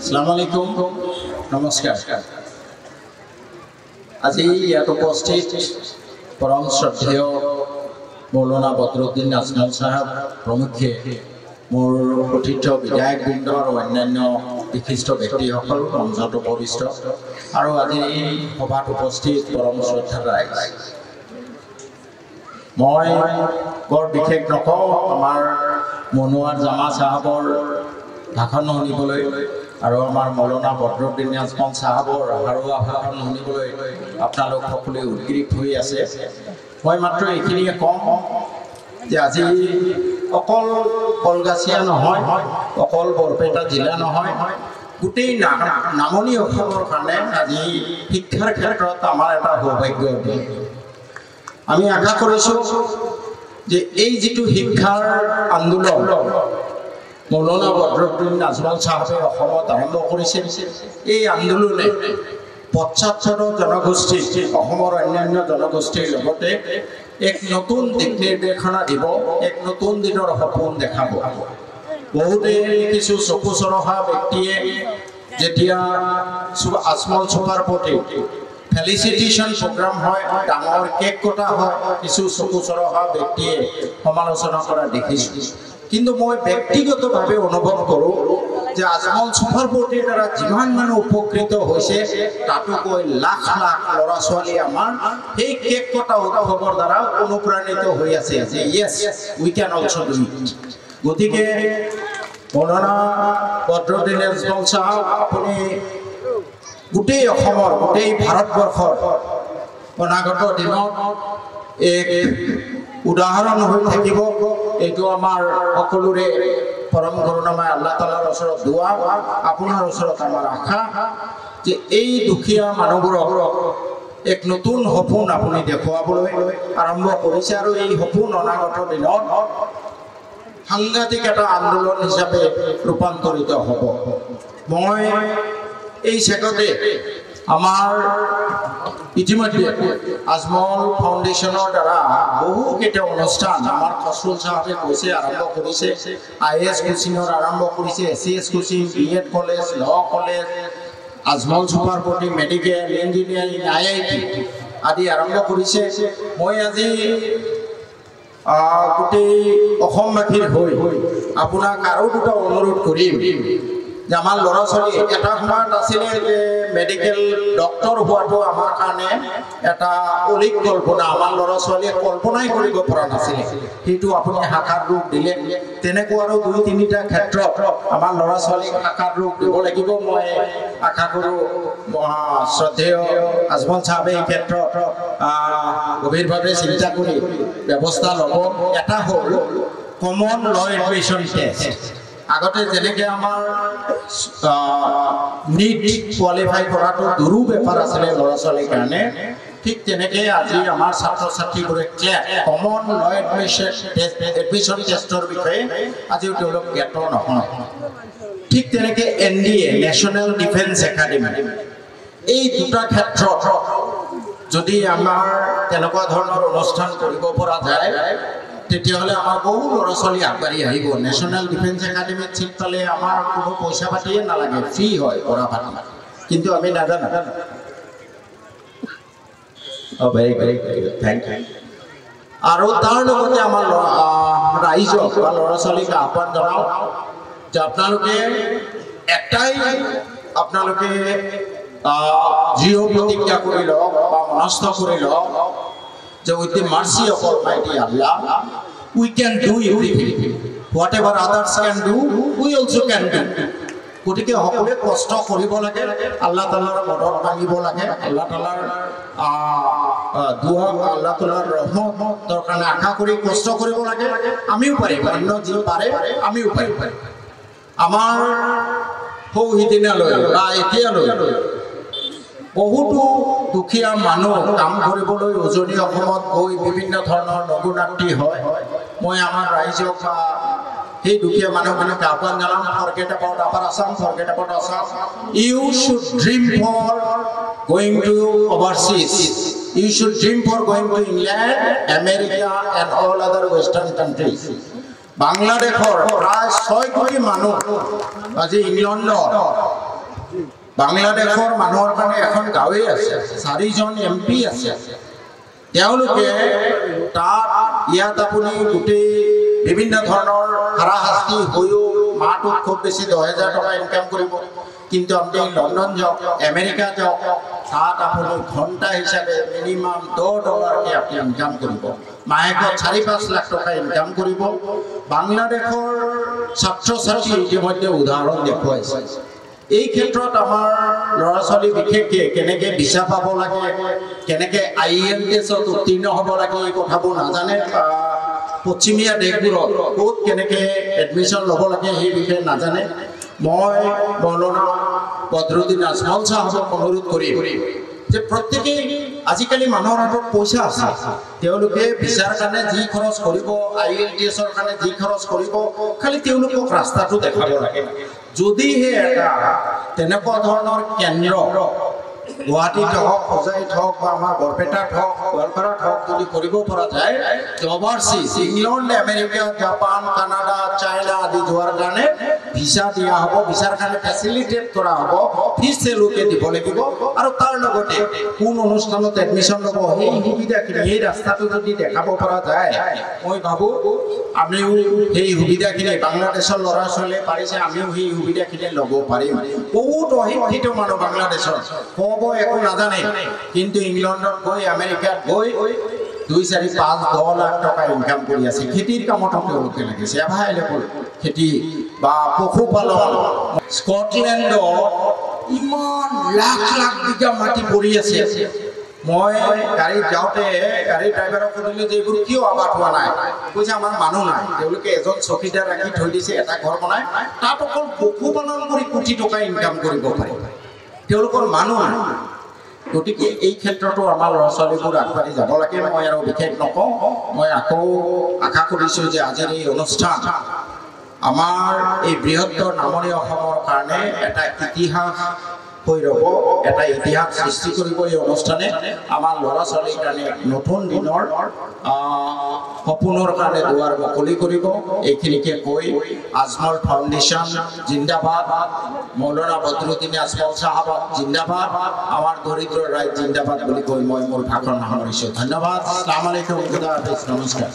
Assalamualaikum, নমস্কাৰ। আজি ইয়াত উপস্থিত পৰম শ্ৰদ্ধেয় মৌলানা বদৰুদ্দিন আজমল সাহেব প্ৰমুখ্যে মোৰ সতীৰ্থ বিধায়কবৃন্দ আৰু অন্যান্য বিশিষ্ট ব্যক্তিসকল মঞ্চত উপবিষ্ট আৰু আজি এই সভাত উপস্থিত পৰম শ্ৰদ্ধাৰ ৰাইজ। মই বৰ বিশেষ নকওঁ, আমাৰ মনোৱাৰ জামা চাহাবৰ ভাষণ শুনিবলৈ আৰু আমাৰ মৌলানা বদৰুদ্দিন আজমল সাহেবৰ হাৰুৱা ভাষণ শুনিবলৈ আপোনালোক সকলোৱে উদ্গ্ৰীৱ হৈ আছে। মই মাত্ৰ এইখিনিয়ে কম যে আজি অকল কলগাছিয়া নহয়, অকল বৰপেটা জিলা নহয়, গোটেই নামনি অসমৰ কাৰণে আজি শিক্ষাৰ ক্ষেত্ৰত আমাৰ এটা সৌভাগ্য। আমি আশা কৰিছোঁ যে এই যিটো শিক্ষাৰ আন্দোলন মৌলানা বদৰুদ্দিন আজমল সাহেবে অসমত আৰম্ভ কৰিছিল, এই আন্দোলনে পশ্চাৎপদ জনগোষ্ঠী অসমৰ অন্যান্য জনগোষ্ঠীৰ লগতে এক নতুন দিক নিৰ্দেশনা দিব, এক নতুন দিনৰ সপোন দেখাব। বহুতে কিছু চকু চৰহা ব্যক্তিয়ে যেতিয়া আজমল চুপাৰ প্ৰতি ফেলিচিটেশ্যন প্ৰগ্ৰাম হয়, ডাঙৰ কেক কটা হয়, কিছু চকু চৰহা ব্যক্তিয়ে সমালোচনা কৰা দেখিছোঁ। কিন্তু মই ব্যক্তিগতভাৱে অনুভৱ কৰোঁ যে আজমল চুপাৰ প্ৰতিৰ দ্বাৰা যিমান মানুহ উপকৃত হৈছে তাতোকৈ লাখ লাখ ল'ৰা ছোৱালী আমাৰ সেই কেক কটা উৎসৱৰ দ্বাৰা অনুপ্ৰাণিত হৈ আছে যে yes we can also' do it. গতিকে মৌলানা বদৰুদ্দিন আজমল সাহেব, আপুনি গোটেই অসমৰ, গোটেই ভাৰতবৰ্ষৰ অনাগত দিনত এক উদাহৰণ হৈ থাকিব। এইটো আমাৰ সকলোৰে পৰম কৰুণাময় আল্লাহ তাআলাৰ ওচৰত দোৱা, আপোনাৰ ওচৰত আমাৰ আশা যে এই দুখীয়া মানুহবোৰক এক নতুন সপোন আপুনি দেখুৱাবলৈ আৰম্ভ কৰিছে আৰু এই সপোন অনাগত দিনত সাংঘাতিক এটা আন্দোলন হিচাপে ৰূপান্তৰিত হ'ব। মই এই চেগতে আমাৰ ইতিমধ্যে আজমল ফাউণ্ডেশ্যনৰ দ্বাৰা বহুকেইটা অনুষ্ঠান আমাৰ খচৰুল চাহাবে কৈছে আৰম্ভ কৰিছে। IAS কোচিঙৰ আৰম্ভ কৰিছে, SCS coaching, BEd college, law college, Ajmal super প্ৰতি মেডিকেল, ইঞ্জিনিয়াৰিং, IIT আদি আৰম্ভ কৰিছে। মই আজি গোটেই অসমবাসীৰ হৈ আপোনাক আৰু দুটা অনুৰোধ কৰিম যে আমাৰ ল'ৰা ছোৱালী এটা সময়ত আছিলে যে মেডিকেল ডক্টৰ হোৱাটো আমাৰ কাৰণে এটা অলিক কল্পনা, আমাৰ ল'ৰা ছোৱালীয়ে কল্পনাই কৰিব পৰা নাছিলে। সেইটো আপুনি সাকাৰ ৰূপ দিলে। তেনেকুৱা আৰু দুই তিনিটা ক্ষেত্ৰত আমাৰ ল'ৰা ছোৱালীক সাকাৰ ৰূপ দিব লাগিব। মই আশা কৰোঁ শ্ৰদ্ধেয় আজমল চাহাবে এই ক্ষেত্ৰত গভীৰভাৱে চিন্তা কৰি ব্যৱস্থা ল'ব। এটা হ'ল কমন ল এডমিশ্যন টেষ্ট। আগতে যেনেকৈ আমাৰ নীট কোৱালিফাই কৰাটো দুৰো বেপাৰ আছিলে ল'ৰা ছোৱালীৰ কাৰণে, ঠিক তেনেকৈ আজি আমাৰ ছাত্ৰ ছাত্ৰীবোৰে কমন ল এডমিশ্যন টেষ্টৰ বিষয়ে আজিও তেওঁলোক জ্ঞাত নহয়। ঠিক তেনেকৈ NDA নেশ্যনেল ডিফেন্স একাডেমি, এই দুটা ক্ষেত্ৰত যদি আমাৰ তেনেকুৱা ধৰণৰ অনুষ্ঠান কৰিব পৰা যায় তেতিয়াহ'লে আমাৰ বহু ল'ৰা ছোৱালী আগবাঢ়ি আহিব। নেশ্যনেল ডিফেন্স একাডেমিত চিট পালে আমাৰ কোনো পইচা পাতিয়ে নালাগে, ফ্ৰী হয় পঢ়া পাতি, কিন্তু আমি নাজানো। আৰু তাৰ লগতে আমাৰ ৰাইজক বা ল'ৰা ছোৱালীক আহ্বান জনাওঁ যে আপোনালোকে দৃঢ় প্ৰতিজ্ঞা কৰি লওক বা মনস্থ কৰি লওক যে with the mercy of Almighty Allah, we can do everything. Whatever others can do, we also can do. গতিকে সকলোৱে কষ্ট কৰিব লাগে, আল্লাহ তাআলাৰ মদত মাগিব লাগে, আল্লাহ তাআলাৰ দুৱা, আল্লাহ তাআলাৰ ৰহমতৰ কাৰণে আশা কৰি কষ্ট কৰিব লাগে। আমিও পাৰিম, অন্য যি পাৰে আমিও পাৰিম। আমাৰ সৌ সিদিনালৈ বা এতিয়ালৈ বহুতো দুখীয়া মানুহ কাম কৰিবলৈ উজনি অসমত গৈ বিভিন্ন ধৰণৰ নগুনাতি হয়। মই আমাৰ ৰাইজক বা সেই দুখীয়া মানুহখিনিক আহ্বান জনাম, forget about upper Assam, forget about Assam. You should dream for going to overseas, you should dream for going to England, America and all other western countries. বাংলাদেশৰ প্ৰায় 6 কোটি মানুহ আজি ইংলেণ্ডত বাংলাদেশৰ মানুহৰ কাৰণে এখন গাঁৱেই আছে, 4জন MP আছে। তেওঁলোকে তাত ইয়াত আপুনি গোটেই বিভিন্ন ধৰণৰ হাৰাশাস্তি হৈও মাহটোত খুব বেছি 10,000 টকা ইনকাম কৰিব। কিন্তু আপুনি লণ্ডন যাওক, আমেৰিকা যাওক, তাত আপুনি ঘণ্টা হিচাপে মিনিমাম $10কে আপুনি ইনকাম কৰিব। মাহেকত 4-5 লাখ টকা ইনকাম কৰিব। বাংলাদেশৰ ছাত্ৰ ছাত্ৰী ইতিমধ্যে উদাহৰণ দেখুৱাইছে। এই ক্ষেত্ৰত আমাৰ ল'ৰা ছোৱালী বিশেষকৈ কেনেকৈ ভিছা পাব লাগে, কেনেকৈ IELTSত উত্তীৰ্ণ হ'ব লাগে, এই কথাবোৰ নাজানে। পশ্চিমীয়া দেশবোৰত ক'ত কেনেকৈ এডমিশ্যন ল'ব লাগে সেই বিষয়ে নাজানে। মই মৌলানা বদৰুদ্দিন আজমল চাহাবক অনুৰোধ কৰিম যে প্ৰত্যেকেই আজিকালি মানুহৰ হাতত পইচা আছে, তেওঁলোকে ভিছাৰ কাৰণে যি খৰচ কৰিব, IELTSৰ কাৰণে যি খৰচ কৰিব, খালি তেওঁলোকক ৰাস্তাটো দেখাব লাগে। যদিহে এটা তেনেকুৱা ধৰণৰ কেন্দ্ৰ গুৱাহাটীত হওক, হোজাইত হওক বা আমাৰ বৰপেটাত হওক, গোৱালপাৰাত হওক যদি কৰিব পৰা যায়, overseas England, America, Japan, Canada, China আদি যোৱাৰ কাৰণে ভিছা দিয়া হ'ব, ভিছাৰ কাৰণে ফেচিলিটেট কৰা হ'ব, ফিজ তেওঁলোকে দিব লাগিব। আৰু তাৰ লগতে কোন অনুষ্ঠানত এডমিশ্যন ল'ব সেই সুবিধাখিনি, সেই ৰাস্তাটো যদি দেখাব পৰা যায়, মই ভাবোঁ আমিও সেই সুবিধাখিনি, বাংলাদেশৰ ল'ৰা ছোৱালীয়ে পাৰিছে, আমিও সেই সুবিধাখিনি ল'ব পাৰিম। বহুত অশিক্ষিত মানুহ বাংলাদেশৰ, ক'ব একো নাজানে, কিন্তু ইংলেণ্ডত গৈ, আমেৰিকাত গৈ 2, 4, 5, 10 লাখ টকা ইনকাম কৰি আছে। খেতিৰ কামতো তেওঁলোকে লাগিছে, এভাইলেবল খেতি বা পশুপালন। স্কটলেণ্ডত ইমান লাখ লাখ বিঘা মাটি পৰি আছে। মই গাড়ীত যাওঁতে গাড়ী ড্ৰাইভাৰক সুধিলোঁ যে এইবোৰ কিয় আবাদ হোৱা নাই? কৈছে আমাৰ মানুহ নাই, তেওঁলোকে এজন চকীদাৰ ৰাখি থৈ দিছে, এটা ঘৰ বনাই, তাত অকল পশুপালন কৰি কোটি টকা ইনকাম কৰিব পাৰে, তেওঁলোকৰ মানুহ নাই। গতিকে এই ক্ষেত্ৰতো আমাৰ ল'ৰা ছোৱালীবোৰ আগবাঢ়ি যাব লাগে। মই আৰু বিশেষ নকওঁ, মই আকৌ আশা কৰিছোঁ যে আজিৰ এই অনুষ্ঠান আমাৰ এই বৃহত্তৰ নামনি অসমৰ কাৰণে এটা ইতিহাস হৈ ৰ'ব, এটা ইতিহাস সৃষ্টি কৰিব। এই অনুষ্ঠানে আমাৰ ল'ৰা ছোৱালীৰ কাৰণে নতুন দিনৰ সপোনৰ কাৰণে দুৱাৰ মুকলি কৰিব। এইখিনিকে কৈ আজমল ফাউণ্ডেশ্যন জিন্দাবাদ, মৌলানা বদৰুদ্দিন আজমল চাহাব জিন্দাবাদ, আমাৰ দৰিদ্ৰ ৰাইজ জিন্দাবাদ বুলি কৈ মই মোৰ ভাষণ সামৰিছোঁ। ধন্যবাদ। আসসালামু আলাইকুম, খুদা হাফেজ, নমস্কাৰ।